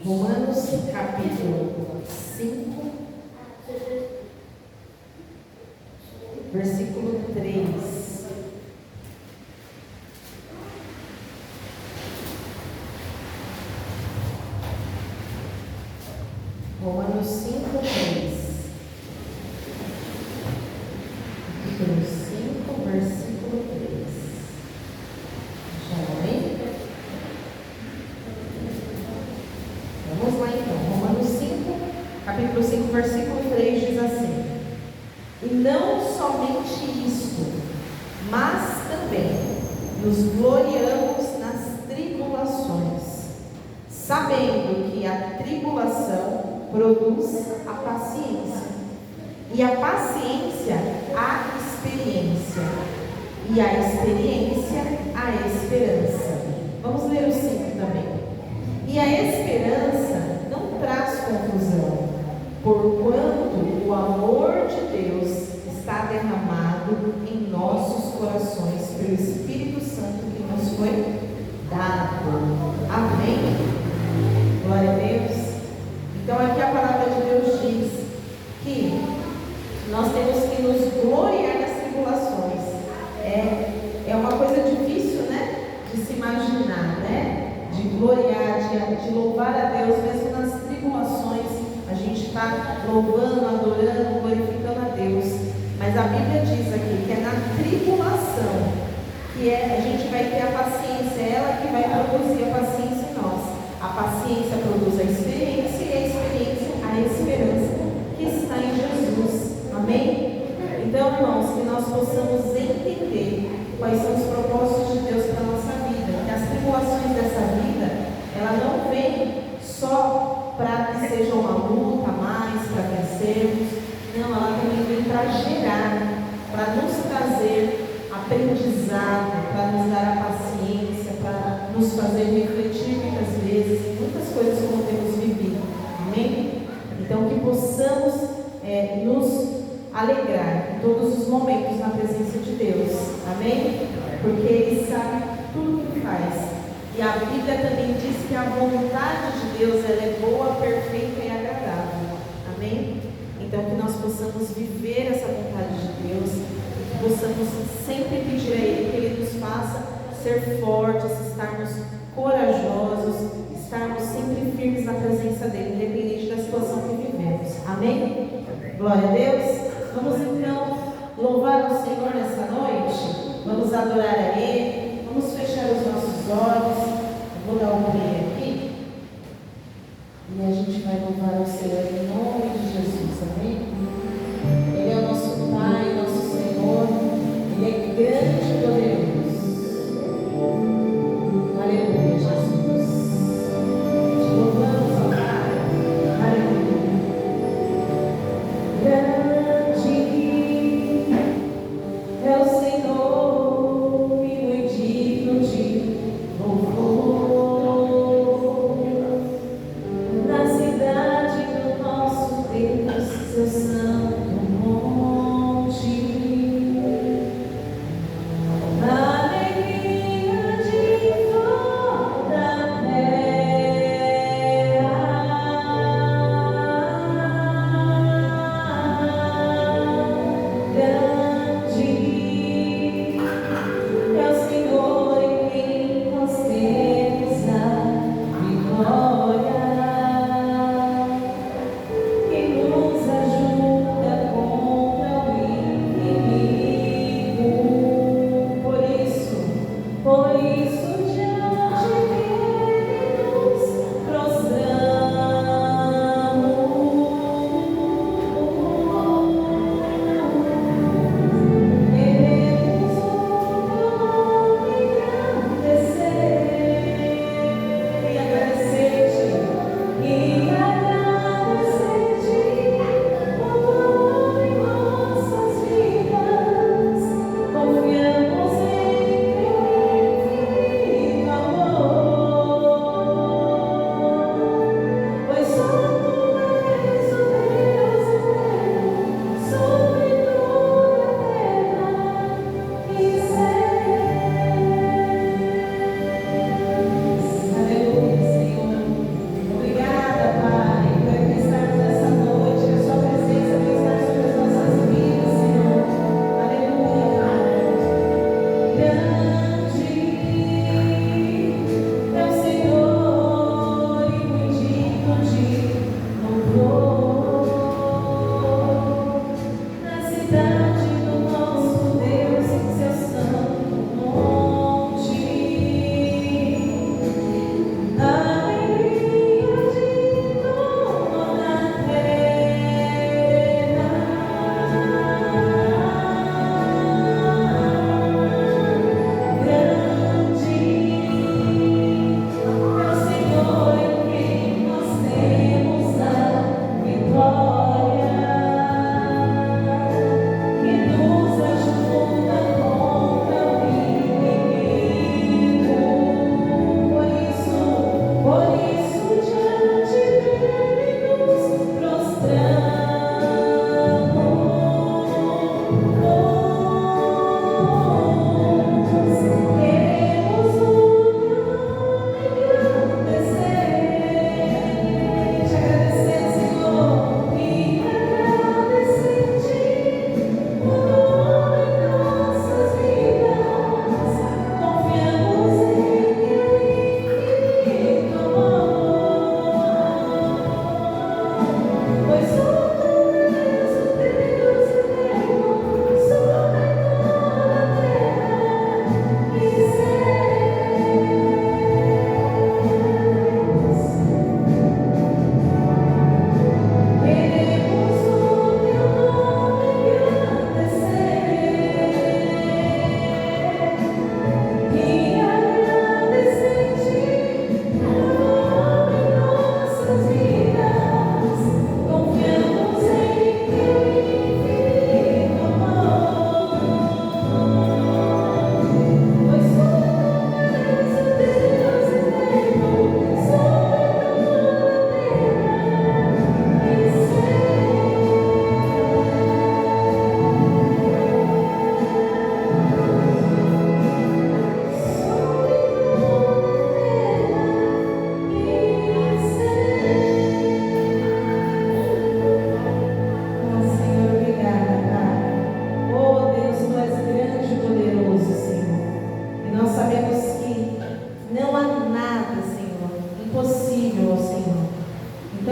Romanos capítulo 5, versículo 3. Romanos 5, 3. Capítulo 5, versículo 3. Já lembra? Vamos lá então. Romanos 5, capítulo 5, versículo 3 diz assim: E não somente isto, mas também nos gloriamos nas tribulações, sabendo que a tribulação produz a paciência, e a paciência a experiência, e a experiência a esperança. Vamos ler o 5 também. E a esperança não traz confusão, porquanto o amor de Deus está derramado em nossos corações pelo Espírito Santo que nos foi dado. Amém? Glória a Deus. Então aqui a palavra de Deus diz que nós temos que nos gloriar nas tribulações. É uma coisa difícil, né? De se imaginar, né? De gloriar, de louvar a Deus, mesmo nas tribulações. A gente está louvando, adorando, glorificando a Deus. Mas a Bíblia diz aqui que é na tribulação que a gente vai ter a paciência, é ela que vai produzir a paciência em nós. A paciência produz a experiência e a experiência a esperança que está em Jesus. Amém? Então, irmãos, que nós possamos entender quais são os propósitos de Deus para a nossa vida. Que as tribulações dessa vida, ela não vem só para que seja uma luta mais, para vencermos. Não, ela também vem para gerar, para nos trazer aprendizado, para nos dar a paciência, para nos fazer refletir muitas vezes, muitas coisas como temos vivido. Amém? Então que possamos nos alegrar em todos os momentos na presença de Deus. Amém? Porque Ele sabe tudo o que faz. E a Bíblia também diz que a vontade de Deus ela é boa, perfeita e agradável. Amém? Então que nós possamos viver essa vontade de Deus, que possamos sempre pedir a Ele que Ele nos faça ser fortes, estarmos corajosos, estarmos sempre firmes na presença dEle, independente da situação que vivemos. Amém? Glória a Deus. Vamos então louvar o Senhor nessa noite. Vamos adorar a Ele. Vamos fechar os nossos olhos. Eu vou dar um play aqui. E a gente vai louvar o Senhor em nome de Jesus. Amém? Ele é o nosso Pai, nosso Senhor. Ele é grande e poderoso. Aleluia, Jesus. Te louvamos, ó Pai. Aleluia. Grande é o Senhor e muito digno de louvor. Na cidade do nosso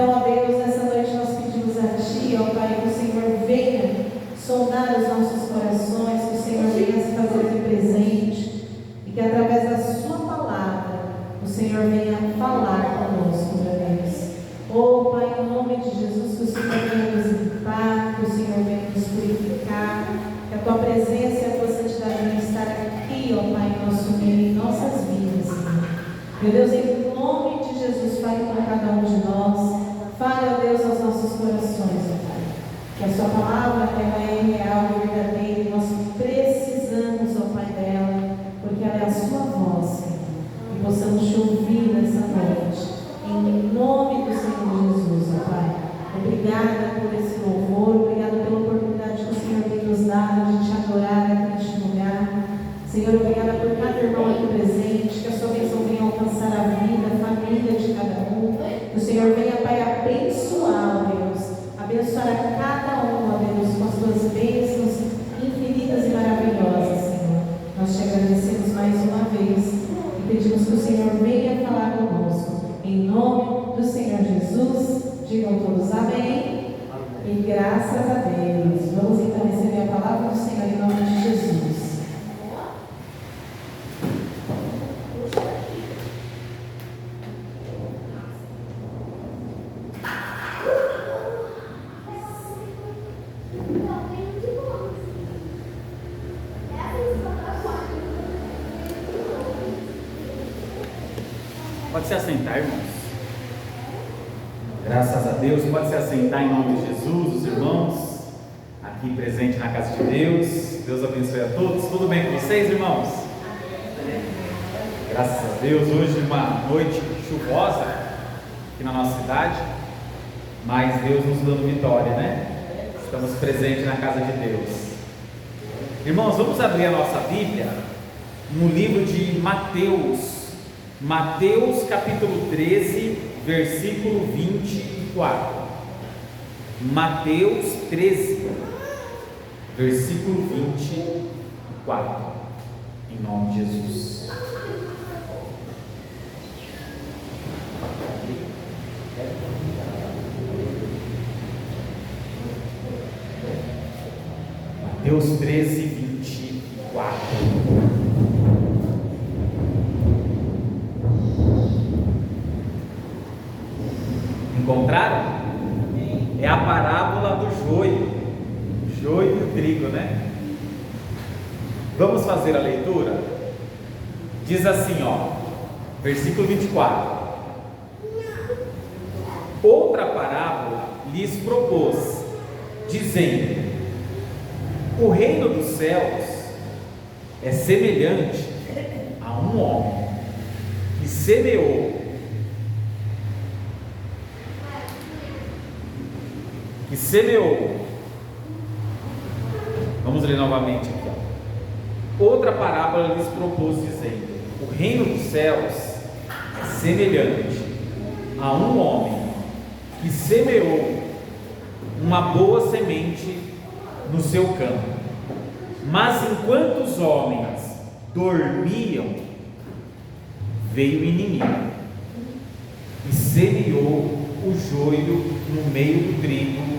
Então, ó Deus, nessa noite nós pedimos a Ti, ó Pai, que o Senhor venha sondar os nossos corações, que o Senhor venha se fazer aqui presente e que através da Sua palavra o Senhor venha falar conosco, meu Deus. Oh Pai, em nome de Jesus, que o Senhor venha nos limpar, que o Senhor venha nos purificar, que a Tua presença e a Tua santidade venham estar aqui, ó Pai, em nosso meio, em nossas vidas, Senhor. Meu Deus, em nome de Jesus, fale com cada um de nós, fale, ó Deus, aos nossos corações, ó Pai. Que a Sua palavra ela é real e verdadeira e nós precisamos, ó Pai, dela, porque ela é a Sua voz, Senhor. Que possamos Te ouvir nessa noite. Em nome do Senhor Jesus, ó Pai. Obrigada por esse louvor, obrigada pela oportunidade que o Senhor tem nos dado de Te adorar aqui neste lugar. Senhor, obrigada por cada irmão aqui presente, que a Sua bênção venha alcançar a vida, a família de cada um. Que o Senhor venha, Pai, abençoar, ó Deus. Abençoar a cada um, ó Deus, com as Tuas bênçãos infinitas e maravilhosas, Senhor. Nós Te agradecemos mais uma vez e pedimos que o Senhor venha falar conosco. Em nome do Senhor Jesus, digam todos amém. E graças a Deus. Vamos então receber a palavra do Senhor em nome de Jesus. Pode se assentar, irmãos. Graças a Deus. Pode se assentar em nome de Jesus, os irmãos aqui presentes na casa de Deus. Deus abençoe a todos. Tudo bem com vocês, irmãos? Graças a Deus. Hoje uma noite chuvosa aqui na nossa cidade, mas Deus nos dando vitória, né? Estamos presentes na casa de Deus. Irmãos, vamos abrir a nossa Bíblia no livro de Mateus. Mateus capítulo 13, versículo 24. Mateus 13, versículo 24. Em nome de Jesus. Mateus 13, 24. Encontraram? É a parábola do joio e o trigo, né? Vamos fazer a leitura? Diz assim, ó, versículo 24. Outra parábola lhes propôs, dizendo: o reino dos céus é semelhante a um homem que semeou. Vamos ler novamente aqui. Outra parábola lhes propôs, dizendo: o reino dos céus é semelhante a um homem que semeou uma boa semente no seu campo. Mas enquanto os homens dormiam, veio o inimigo e semeou o joio no meio do trigo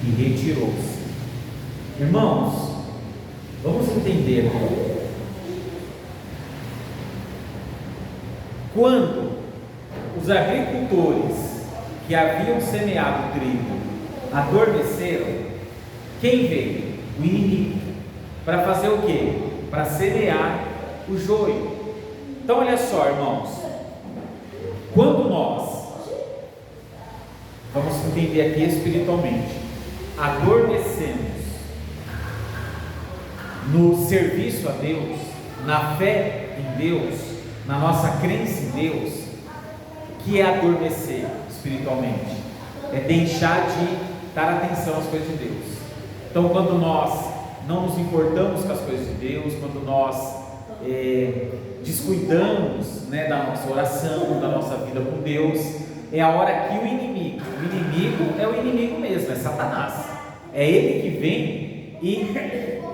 e retirou-se. Irmãos, vamos entender aqui. Quando os agricultores que haviam semeado o trigo adormeceram, quem veio? O inimigo. Para fazer o quê? Para semear o joio. Então olha só, irmãos, quando nós, vamos entender aqui espiritualmente, adormecemos no serviço a Deus, na fé em Deus, na nossa crença em Deus, que é adormecer espiritualmente? É deixar de dar atenção às coisas de Deus. Então, quando nós não nos importamos com as coisas de Deus, quando nós descuidamos, né, da nossa oração, da nossa vida com Deus, é a hora que o inimigo é o inimigo mesmo, é Satanás, é ele que vem e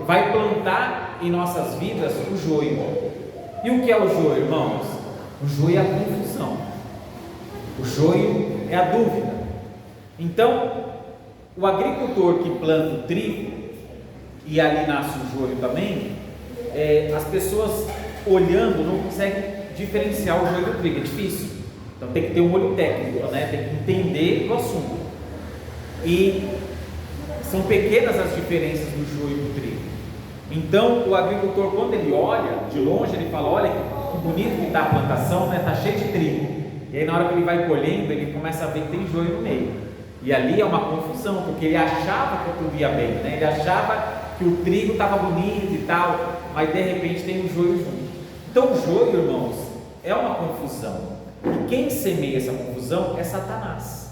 vai plantar em nossas vidas o joio. E o que é o joio, irmãos? O joio é a confusão, o joio é a dúvida, Então, o agricultor que planta o trigo, e ali nasce o joio também, as pessoas olhando não conseguem diferenciar o joio do trigo, é difícil. Então tem que ter um olho técnico, né? Tem que entender o assunto. E são pequenas as diferenças do joio e do trigo. Então o agricultor, quando ele olha de longe, ele fala: olha que bonito que está a plantação, né? Está cheio de trigo. E aí na hora que ele vai colhendo, ele começa a ver que tem joio no meio. E ali é uma confusão, porque ele achava que tudo ia bem, né? Ele achava que o trigo estava bonito e tal, mas de repente tem o joio junto. Então o joio, irmãos, é uma confusão. E quem semeia essa confusão é Satanás.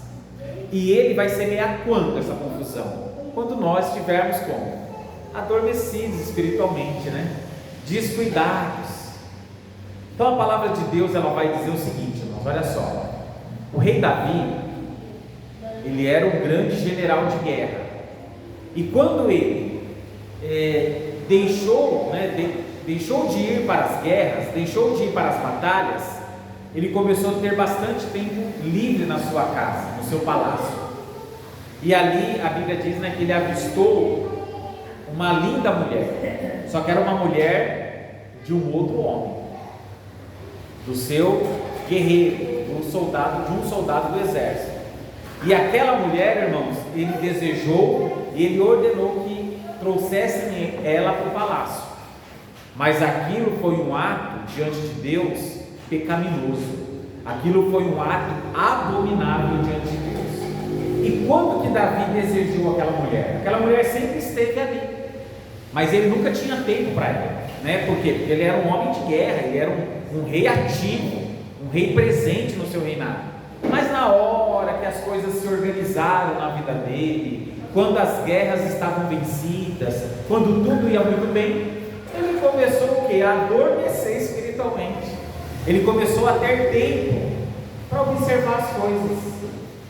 E ele vai semear quando essa confusão? Quando nós estivermos como? Adormecidos espiritualmente, né? Descuidados. Então a palavra de Deus, ela vai dizer o seguinte, irmãos, olha só. O rei Davi, ele era um grande general de guerra. E quando ele deixou de ir para as guerras, deixou de ir para as batalhas, ele começou a ter bastante tempo livre na sua casa, no seu palácio. E ali a Bíblia diz, né, que ele avistou uma linda mulher, só que era uma mulher de um outro homem, do seu guerreiro, de um soldado do exército. E aquela mulher, irmãos, ele desejou e ele ordenou que trouxessem ela para o palácio. Mas aquilo foi um ato diante de Deus pecaminoso. Aquilo foi um ato abominável diante de Deus. E quando que Davi desejou aquela mulher? Aquela mulher sempre esteve ali, mas ele nunca tinha tempo para ela, né? Por quê? Porque ele era um homem de guerra, ele era um rei ativo, um rei presente no seu reinado. Mas na hora que as coisas se organizaram na vida dele, quando as guerras estavam vencidas, quando tudo ia muito bem, ele começou o quê? A adormecer espiritualmente. Ele começou a ter tempo para observar as coisas,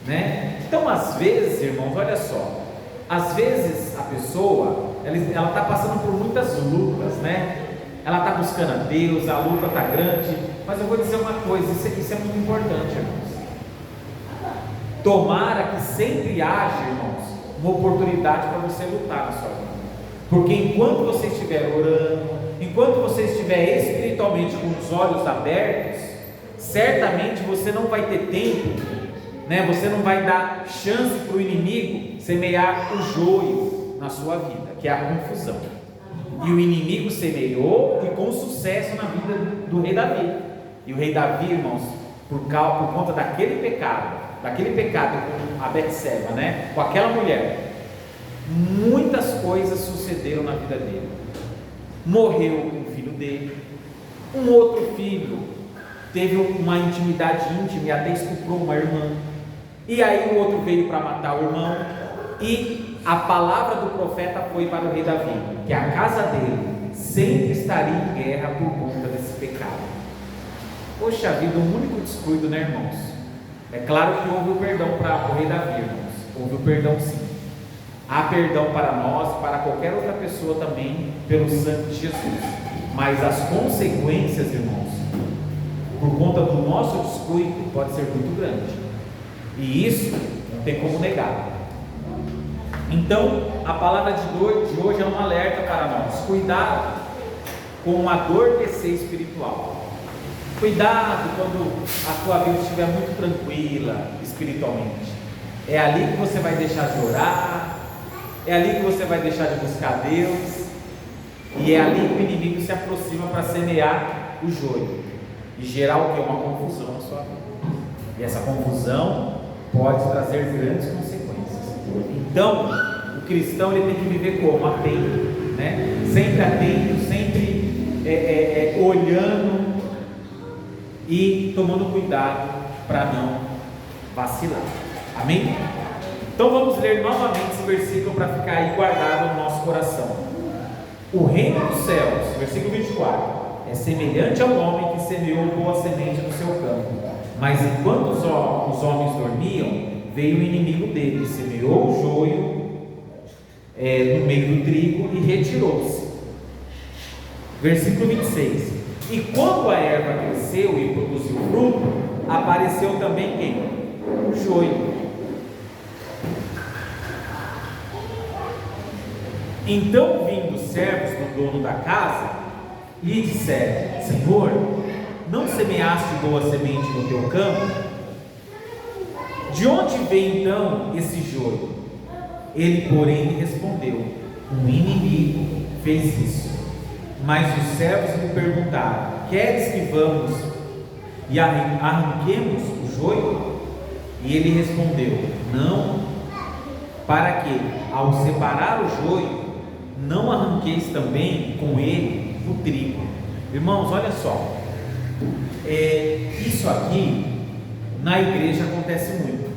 né? Então às vezes, irmãos, olha só, às vezes a pessoa, ela está passando por muitas lutas, né? Ela está buscando a Deus, a luta está grande, mas eu vou dizer uma coisa, isso é muito importante, irmãos. Tomara que sempre haja, irmãos, uma oportunidade para você lutar na sua vida, porque enquanto você estiver orando, enquanto você estiver espiritualmente com os olhos abertos, certamente você não vai ter tempo, né? Você não vai dar chance para o inimigo semear o joio na sua vida, que é a confusão. E o inimigo semeou e com sucesso na vida do rei Davi. E o rei Davi, irmãos, por conta daquele pecado com a Betseba, né? Com aquela mulher, muitas coisas sucederam na vida dele. Morreu um filho dele, um outro filho teve uma intimidade íntima e até estuprou uma irmã, e aí o outro veio para matar o irmão, e a palavra do profeta foi para o rei Davi, que a casa dele sempre estaria em guerra por conta desse pecado. Poxa vida, um único descuido, né, irmãos? É claro que houve o perdão para o rei Davi, irmãos, houve o perdão sim. Há perdão para nós, para qualquer outra pessoa também, pelo sangue de Jesus. Mas as consequências, irmãos, por conta do nosso descuido, pode ser muito grande. E isso não tem como negar. Então, a palavra de hoje é um alerta para nós. Cuidado com o adormecer espiritual. Cuidado quando a tua vida estiver muito tranquila espiritualmente. É ali que você vai deixar de orar, é ali que você vai deixar de buscar Deus, e é ali que o inimigo se aproxima para semear o joio e gerar o que? Uma confusão na sua vida. E essa confusão pode trazer grandes consequências. Então, o cristão ele tem que viver como? Atento, né? Sempre atento, sempre olhando e tomando cuidado para não vacilar. Amém? Então vamos ler novamente esse versículo para ficar aí guardado no nosso coração. O reino dos céus, versículo 24, é semelhante ao homem que semeou boa semente no seu campo, mas enquanto os homens dormiam, veio o inimigo dele, semeou o joio no meio do trigo e retirou-se. Versículo 26, e quando a erva cresceu e produziu fruto, apareceu também quem? O joio. Então vindo os servos do dono da casa e disseram: Senhor, não semeaste boa semente no teu campo? De onde vem então esse joio? Ele, porém, lhe respondeu: um inimigo fez isso. Mas os servos lhe perguntaram: queres que vamos e arranquemos o joio? E ele respondeu: não, para que, ao separar o joio, não arranqueis também com ele o trigo. Irmãos, olha só, isso aqui na igreja acontece muito.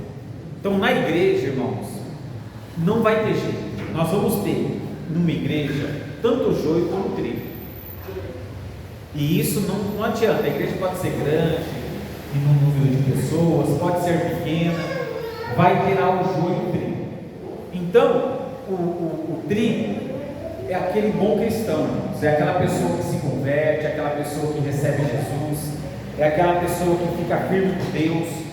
Então, na igreja, irmãos, não vai ter jeito. Nós vamos ter numa igreja tanto o joio como o trigo. E isso não adianta. A igreja pode ser grande, em um número de pessoas, pode ser pequena, vai ter lá o joio e o trigo. Então, o trigo é aquele bom cristão, irmãos. É aquela pessoa que se converte, é aquela pessoa que recebe Jesus, é aquela pessoa que fica firme com Deus.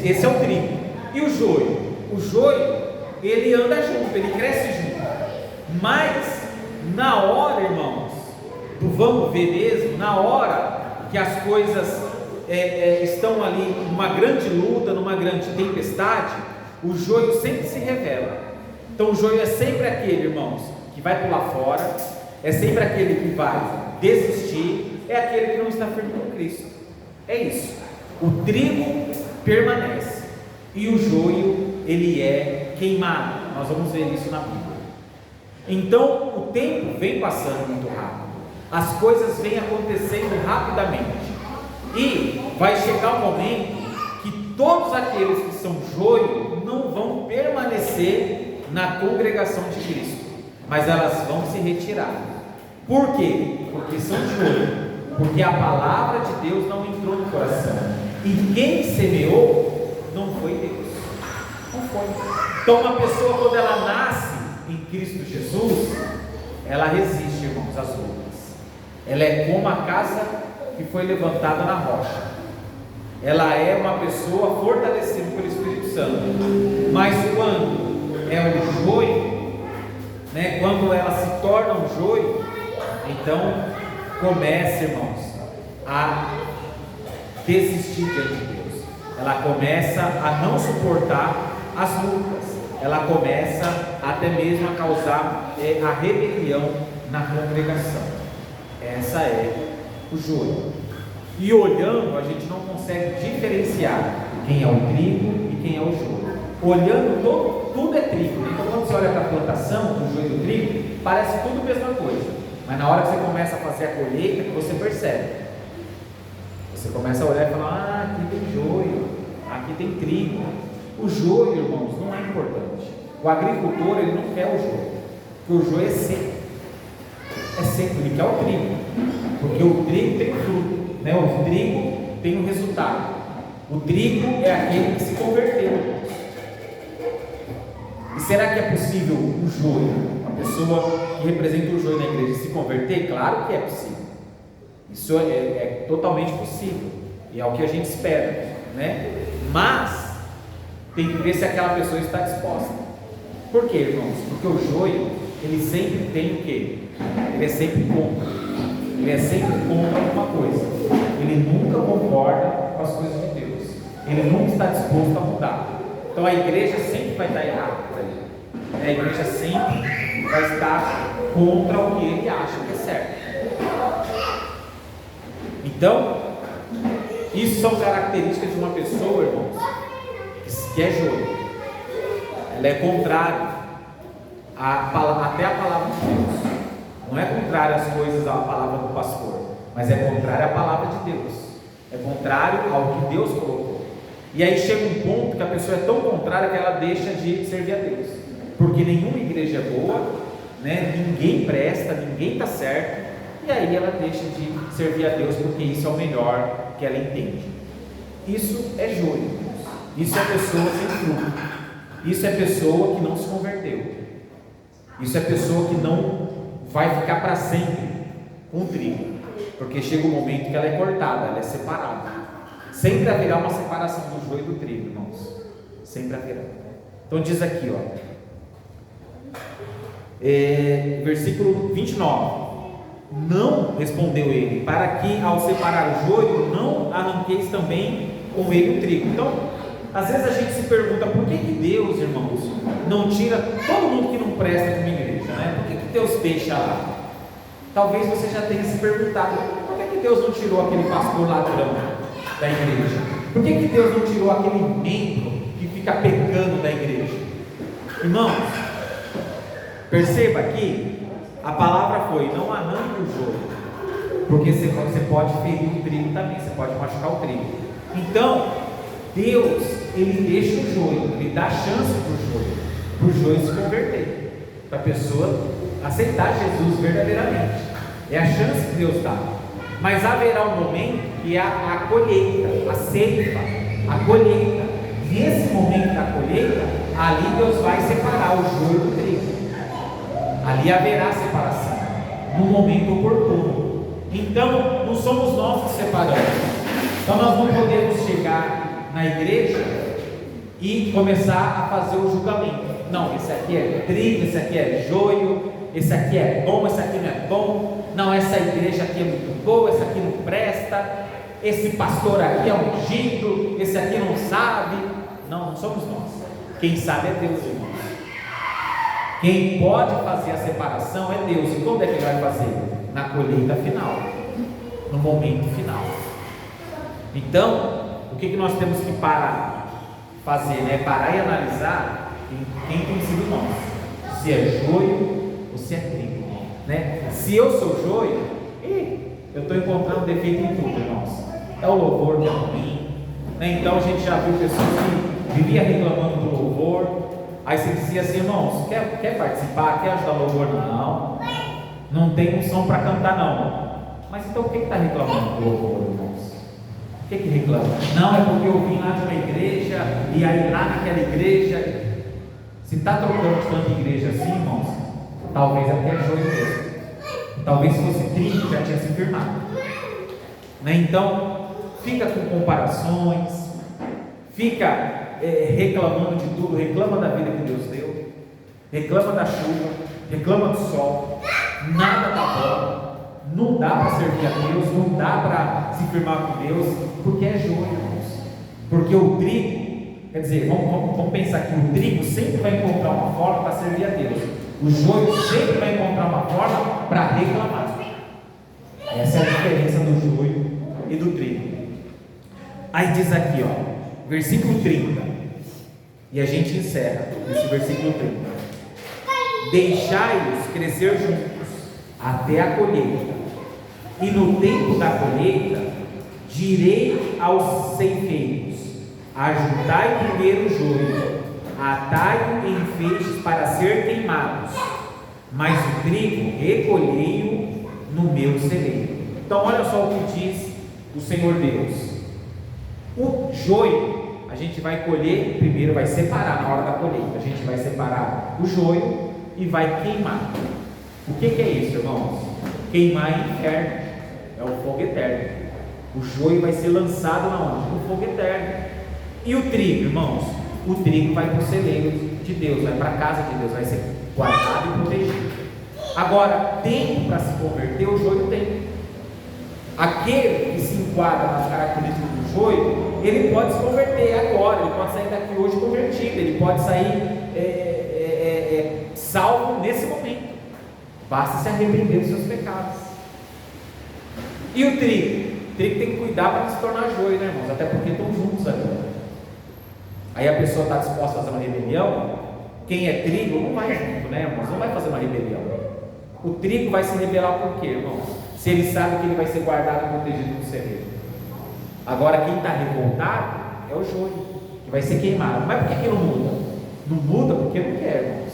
Esse é o trigo. E o joio? O joio, ele anda junto, ele cresce junto. Mas, na hora, irmãos, do vamos ver mesmo, na hora que as coisas estão ali numa grande luta, numa grande tempestade, o joio sempre se revela. Então o joio é sempre aquele, irmãos, que vai pular fora, é sempre aquele que vai desistir, é aquele que não está firme com Cristo. É isso. O trigo permanece e o joio, ele é queimado. Nós vamos ver isso na Bíblia. Então o tempo vem passando muito rápido, as coisas vêm acontecendo rapidamente, e vai chegar um momento que todos aqueles que são joio não vão permanecer na congregação de Cristo, mas elas vão se retirar. Por quê? Porque são joio, porque a palavra de Deus não entrou no coração, e quem semeou não foi Deus, não foi. Então uma pessoa, quando ela nasce em Cristo Jesus, ela resiste, irmãos, às lutas. Ela é como a casa que foi levantada na rocha. Ela é uma pessoa fortalecida pelo Espírito Santo. Mas quando é o joio, né, quando ela se torna um joio, então começa, irmãos, a desistir diante de Deus. Ela começa a não suportar as lutas. Ela começa até mesmo a causar a rebelião na congregação. Essa é o joio. E olhando, a gente não consegue diferenciar quem é o trigo e quem é o joio. Olhando, tudo é trigo. Então quando você olha para a plantação, o joio e o trigo, parece tudo a mesma coisa. Mas na hora que você começa a fazer a colheita, você percebe. Você começa a olhar e falar: aqui tem joio, aqui tem trigo. O joio, irmãos, não é importante. O agricultor, ele não quer o joio, porque o joio é seco. É seco, ele quer o trigo, porque o trigo tem o fruto, né? O trigo tem o resultado. O trigo é aquele que se converteu. E será que é possível o joio, uma pessoa que representa o joio na igreja, se converter? Claro que é possível. Isso é totalmente possível, e é o que a gente espera, né? Mas tem que ver se aquela pessoa está disposta. Por quê, irmãos? Porque o joio, ele sempre tem o quê? Ele é sempre contra. Ele é sempre contra alguma coisa. Ele nunca concorda com as coisas de Deus. Ele nunca está disposto a mudar. Então a igreja sempre vai estar errada para ele. A igreja sempre vai estar contra o que ele acha que é certo. Então, isso são características de uma pessoa, irmãos, que é joio. Ela é contrária até a palavra de Deus. Não é contrária às coisas, à palavra do pastor, mas é contrária à palavra de Deus. É contrário ao que Deus colocou. E aí chega um ponto que a pessoa é tão contrária que ela deixa de servir a Deus, porque nenhuma igreja é boa, né? Ninguém presta, ninguém está certo, e aí ela deixa de servir a Deus, porque isso é o melhor que ela entende. Isso é joio. Isso é pessoa sem fruto. Isso é pessoa que não se converteu. Isso é pessoa que não vai ficar para sempre com o trigo, porque chega um momento que ela é cortada, ela é separada. Sempre haverá uma separação do joio e do trigo, irmãos. Sempre haverá. Então diz aqui, ó: versículo 29. Não, respondeu ele, para que ao separar o joio, não arranqueis também com ele o trigo. Então, às vezes a gente se pergunta, por que Deus, irmãos, não tira todo mundo que não presta de uma igreja, né? Por que Deus deixa lá? Talvez você já tenha se perguntado, por que Deus não tirou aquele pastor ladrão da igreja? Por que Deus não tirou aquele membro que fica pecando da igreja? Irmãos, perceba aqui, a palavra foi, não arranque o joio, porque você pode ferir o trigo também, você pode machucar o trigo. Então, Deus, Ele deixa o joio, Ele dá chance para o joio se converter, para a pessoa aceitar Jesus verdadeiramente. É a chance que Deus dá. Mas haverá um momento que é a colheita, a ceifa, a colheita. Nesse momento da colheita, ali Deus vai separar o joio do trigo. Ali haverá separação, no momento oportuno. Então, não somos nós que separamos. Então, nós não podemos chegar na igreja e começar a fazer o julgamento. Não, esse aqui é trigo, esse aqui é joio, esse aqui é bom, esse aqui não é bom. Não, essa igreja aqui é muito boa, essa aqui não presta. Esse pastor aqui é ungido, esse aqui não sabe. Não, não somos nós. Quem sabe é Deus, irmãos. Quem pode fazer a separação é Deus. E quando é que Ele vai fazer? Na colheita final, no momento final. Então, o que nós temos que fazer, né? Parar e analisar quem tem sido nós, se é joio ou se é trigo, né? Se eu sou joio, eu estou encontrando defeito em tudo, irmãos. É o louvor que é ruim, né? Então a gente já viu pessoas que viviam reclamando do louvor. Aí você dizia assim, irmãos, quer participar, quer ajudar o louvor? Não tem unção para cantar não. Mas então por que está reclamando do louvor, irmãos? Por que reclama? Não, é porque eu vim lá de uma igreja, e aí lá naquela igreja, se está trocando de tanta igreja assim, irmãos, talvez até é joio mesmo. Talvez se fosse trigo já tinha se firmado, né? Então, fica com comparações, fica reclamando de tudo, reclama da vida que Deus deu, reclama da chuva, reclama do sol, nada está bom, não dá para servir a Deus, não dá para se firmar com Deus, porque é joio, irmãos. Porque o trigo, quer dizer, vamos pensar que o trigo sempre vai encontrar uma forma para servir a Deus, o joio sempre vai encontrar uma forma para reclamar. Essa é a diferença do joio e do trigo. Aí diz aqui, ó, versículo 30, e a gente encerra nesse versículo 30: deixai-os crescer juntos até a colheita, e no tempo da colheita direi aos ceifeiros: ajuntai primeiro o joio, atai-o em feixes para ser queimados, mas o trigo recolhei-o no meu celeiro. Então olha só o que diz o Senhor Deus. O joio a gente vai colher primeiro, vai separar na hora da colheita. A gente vai separar o joio e vai queimar. O que é isso, irmãos? Queimar é inferno, é o fogo eterno. O joio vai ser lançado na onde? No fogo eterno. E o trigo, irmãos? O trigo vai para o celeiro de Deus, vai para a casa de Deus, vai ser guardado e protegido. Agora, tempo para se converter, o joio tem. Aquele que se enquadra nas características do joio, ele pode se converter agora, ele pode sair daqui hoje convertido, ele pode sair salvo nesse momento. Basta se arrepender dos seus pecados. E o trigo? O trigo tem que cuidar para não se tornar joio, né, irmãos? Até porque estão juntos agora. Aí a pessoa está disposta a fazer uma rebelião. Quem é trigo não vai junto, né, irmãos? Não vai fazer uma rebelião. O trigo vai se rebelar por quê, irmãos? Se ele sabe que ele vai ser guardado e protegido no celeiro. Agora quem está revoltado é o joio, que vai ser queimado. Mas por que não muda? Não muda porque não quer, irmãos.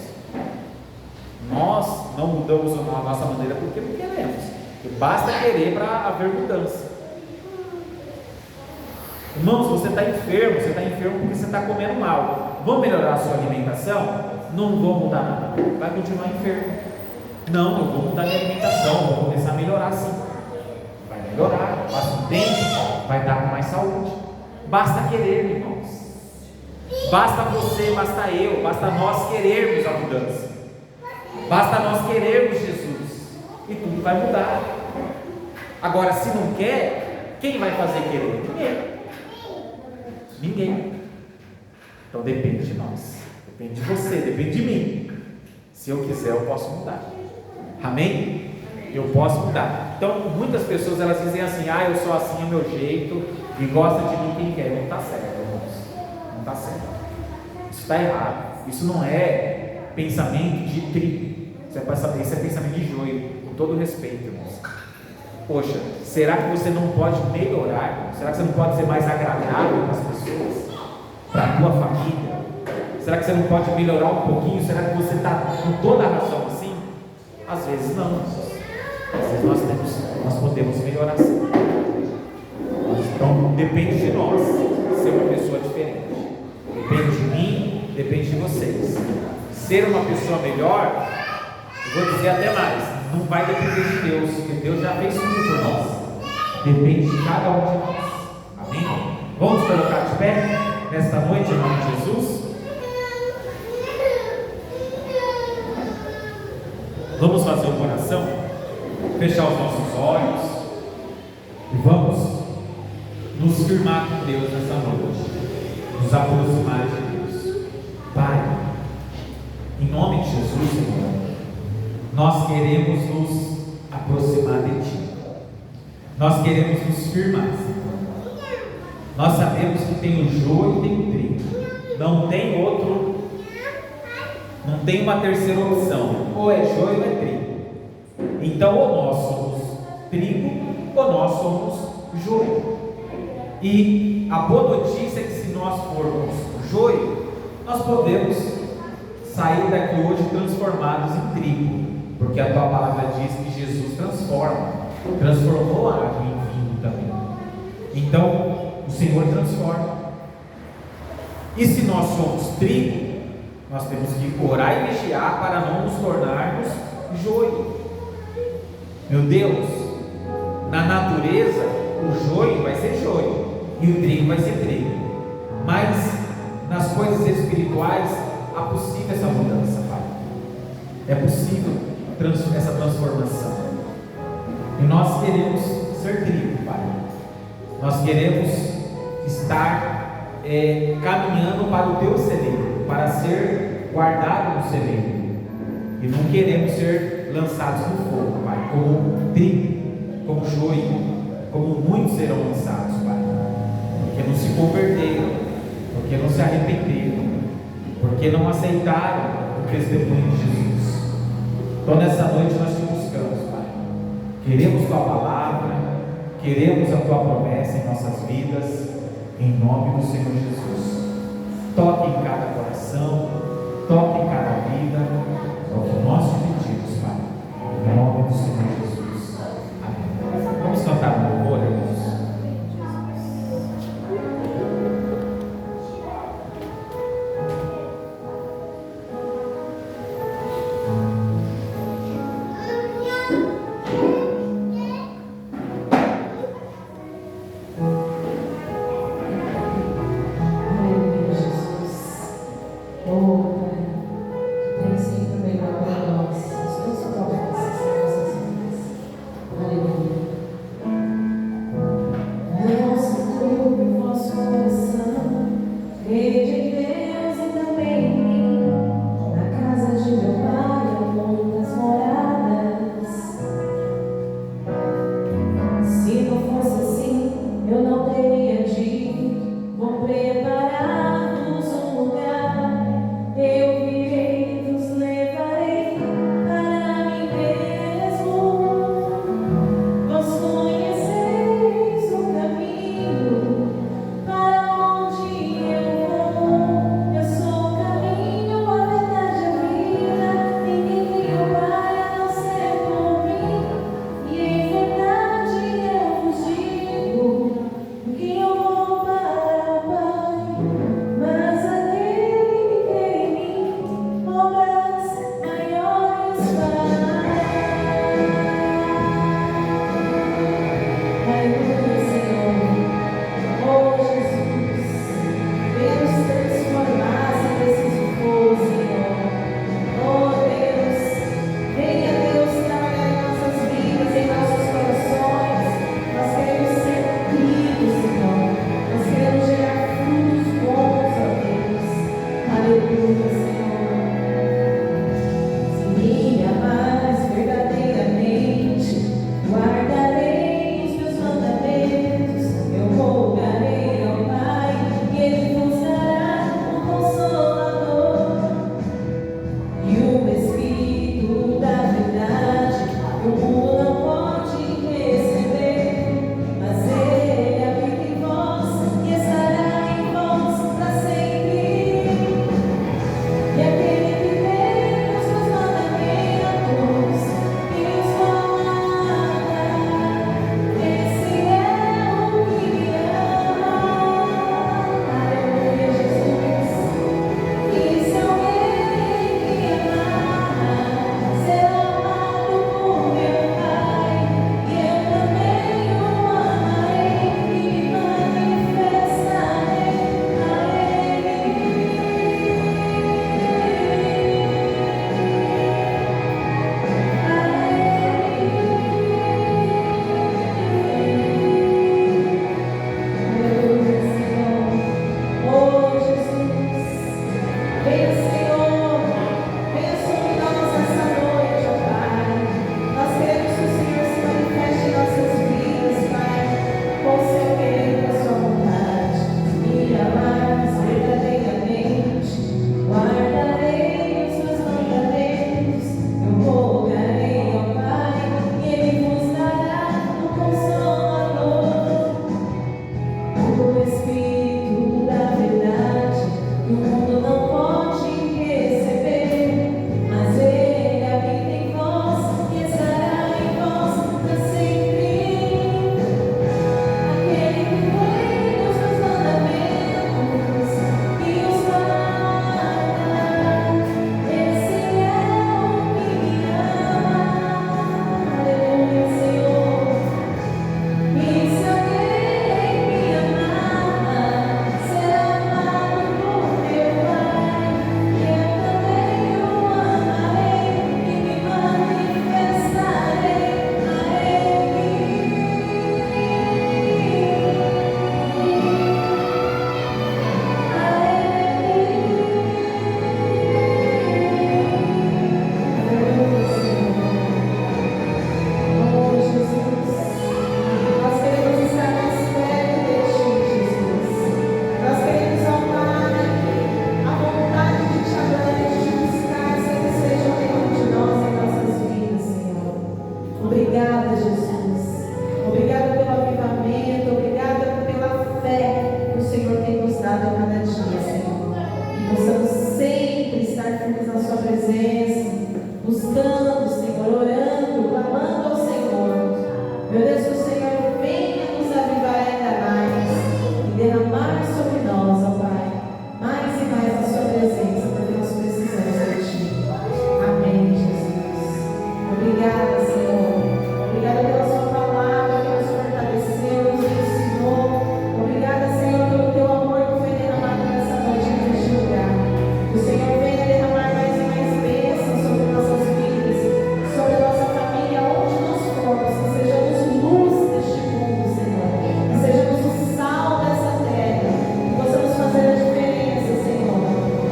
Nós não mudamos a nossa maneira porque não queremos. Basta querer para haver mudança. Irmãos, você está enfermo porque você está comendo mal. Vamos melhorar a sua alimentação? Não vou mudar nada. Vai continuar enfermo. Não, eu vou mudar minha alimentação, vou começar a melhorar sim. Vai melhorar, passa um tempo, vai dar com mais saúde. Basta querer, irmãos. Basta você, basta eu, basta nós querermos a mudança. Basta nós querermos Jesus e tudo vai mudar. Agora, se não quer, quem vai fazer querer? Ninguém. Então depende de nós, depende de você, depende de mim. Se eu quiser, eu posso mudar. Amém? Eu posso mudar. Então, muitas pessoas elas dizem assim: eu sou assim, é o meu jeito, e gosta de mim quem quer. Não está certo, irmãos. Não está certo. Isso está errado. Isso não é pensamento de trigo. Isso é pensamento de joio, com todo respeito, irmãos. Poxa, será que você não pode melhorar? Irmãos? Será que você não pode ser mais agradável para as pessoas? Para a tua família? Será que você não pode melhorar um pouquinho? Será que você está com toda a razão assim? Às vezes não. Às vezes nós podemos melhorar sim. Então depende de nós ser uma pessoa diferente. Depende de mim, depende de vocês. Ser uma pessoa melhor, eu vou dizer até mais, não vai depender de Deus, porque Deus já fez tudo por nós. Depende de cada um de nós. Amém? Vamos colocar de pé nesta noite em nome de Jesus. Vamos fazer uma oração, fechar os nossos olhos e vamos nos firmar com Deus nessa noite, nos aproximar de Deus. Pai, em nome de Jesus, Senhor, nós queremos nos aproximar de Ti, nós queremos nos firmar, Senhor. Nós sabemos que tem o joio e tem o trigo, não tem outro, não tem uma terceira opção, ou é joio ou é trigo. Então, ou nós somos trigo, ou nós somos joio. E a boa notícia é que se nós formos joio, nós podemos sair daqui hoje transformados em trigo, porque a tua palavra diz que Jesus transformou água em vinho também. Então, o Senhor transforma. E se nós somos trigo, nós temos que orar e vigiar para não nos tornarmos joio. Meu Deus, na natureza, o joio vai ser joio e o trigo vai ser trigo. Mas nas coisas espirituais, é possível essa mudança, Pai. É possível essa transformação. E nós queremos ser trigo, Pai. Nós queremos estar caminhando para o Teu celeiro, para ser guardado no celeiro. E não queremos ser lançados no fogo, Pai, como trigo, como joio, como muitos serão lançados, Pai, porque não se converteram, porque não se arrependeram, porque não aceitaram o testemunho de Jesus. Então nessa noite nós te buscamos, Pai. Queremos Tua palavra, queremos a Tua promessa em nossas vidas, em nome do Senhor Jesus. Toque em cada coração, toque em cada vida, é o que nós te pedimos, Pai, em nome do Senhor Jesus. Amém. Vamos cantar um louvor, irmãos. Para onde eu vou?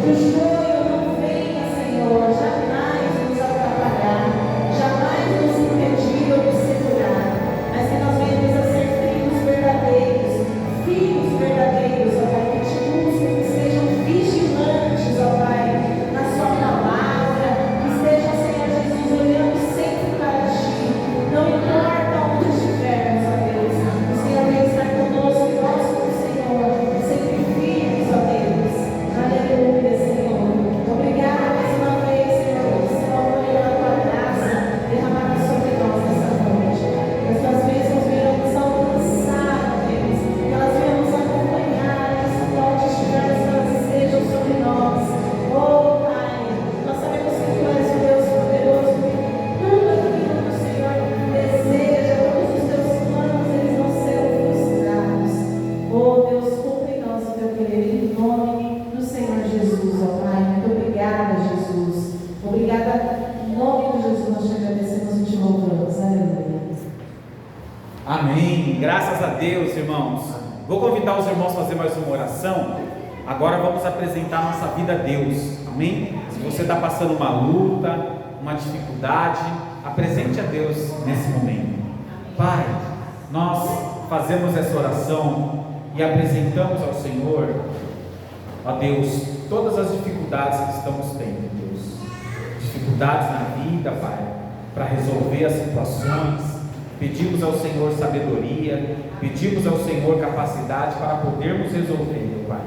Que o choro não venha, Senhor, jamais nos atrapalhar, jamais nos impedir ou nos segurar, mas que nós venhamos a ser filhos verdadeiros, ó Pai, que te busquem, que sejam vigilantes, ó Pai, na sua palavra, que estejam, Senhor Jesus, olhando sempre para ti, não importa onde estivermos, ó Deus, o Senhor vem estar conosco e nós com o Senhor, sempre firmes, ó Deus, aleluia, Senhor. Obrigada mais uma vez, Senhor, pelo seu amor e pela tua graça derramada sobre nós nessa noite. Que as tuas bênçãos venham nos alcançar, ó Deus, que elas venham nos acompanhar, que onde estivermos, que elas estejam sobre nós. Oh, Pai, nós sabemos que tu és o Deus poderoso, que tudo aquilo que o Senhor deseja, todos os teus planos, eles vão ser frustrados. Oh, Deus, cumpre em nós o teu querer, em nome do Senhor Jesus, ó Pai. Muito obrigada, Jesus. Obrigada, em nome de Jesus, nós te agradecemos e te louvamos. Aleluia. Amém. Graças a Deus, irmãos. Vou convidar os irmãos a fazer mais uma oração. Agora vamos apresentar nossa vida a Deus. Amém? Se você está passando uma luta, uma dificuldade, apresente a Deus nesse momento. Pai, nós fazemos essa oração e apresentamos ao Senhor, ó Deus, todas as dificuldades que estamos tendo, Deus. Dificuldades na vida, Pai, para resolver as situações. Pedimos ao Senhor sabedoria, pedimos ao Senhor capacidade para podermos resolver, meu Pai.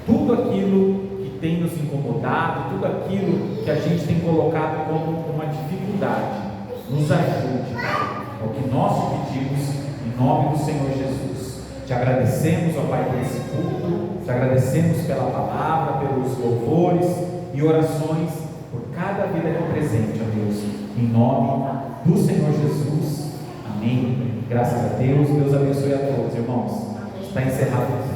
Tudo aquilo que tem nos incomodado, tudo aquilo que a gente tem colocado como uma dificuldade, nos ajude, Pai. É o que nós te pedimos, em nome do Senhor Jesus. Te agradecemos, ó Pai, por esse culto, te agradecemos pela palavra, pelos louvores e orações, por cada vida que é presente, ó Deus, em nome do Senhor Jesus. Amém. Graças a Deus. Deus abençoe a todos, irmãos. Está encerrado.